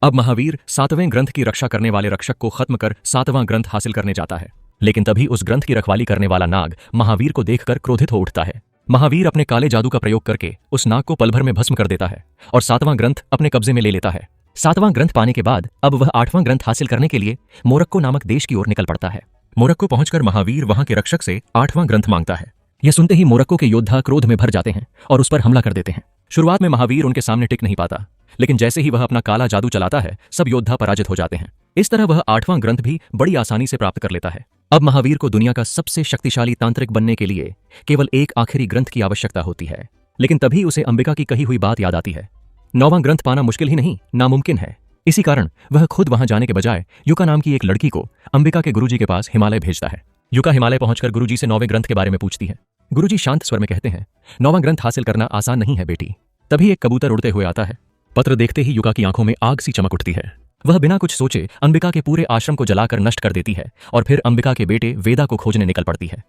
अब महावीर 7वें ग्रंथ की रक्षा करने वाले रक्षक को खत्म कर 7वां ग्रंथ हासिल करने जाता है। लेकिन तभी उस ग्रंथ की रखवाली करने वाला नाग महावीर को देखकर क्रोधित हो उठता है। महावीर अपने काले जादू का प्रयोग करके उस नाग को पल भर में भस्म कर देता है और 7वां ग्रंथ अपने कब्जे में ले लेता है। 7वां ग्रंथ पाने के बाद अब वह 8वां ग्रंथ हासिल करने के लिए मोरक्को नामक देश की ओर निकल पड़ता है। मोरक्को पहुंचकर महावीर वहां के रक्षक से 8वां ग्रंथ मांगता है। यह सुनते ही मोरक्को के योद्धा क्रोध में भर जाते हैं और उस पर हमला कर देते हैं। शुरुआत में महावीर उनके सामने टिक नहीं पाता, लेकिन जैसे ही वह अपना काला जादू चलाता है सब योद्धा पराजित हो जाते हैं। इस तरह वह 8वां ग्रंथ भी बड़ी आसानी से प्राप्त कर लेता है। अब महावीर को दुनिया का सबसे शक्तिशाली तांत्रिक बनने के लिए केवल एक आखिरी ग्रंथ की आवश्यकता होती है। लेकिन तभी उसे अंबिका की कही हुई बात याद आती है। 9वां ग्रंथ पाना मुश्किल ही नहीं, नामुमकिन है। इसी कारण वह खुद वहां जाने के बजाय युका नाम की एक लड़की को अंबिका के गुरुजी के पास हिमालय भेजता है। युका हिमालय पहुंचकर गुरुजी से 9वें ग्रंथ के बारे में पूछती है। गुरुजी शांत स्वर में कहते हैं, 9वां ग्रंथ हासिल करना आसान नहीं है बेटी। तभी एक कबूतर उड़ते हुए आता है। पत्र देखते ही युका की आंखों में आग सी चमक उठती है। वह बिना कुछ सोचे अंबिका के पूरे आश्रम को जलाकर नष्ट कर देती है और फिर अंबिका के बेटे वेदा को खोजने निकल पड़ती है।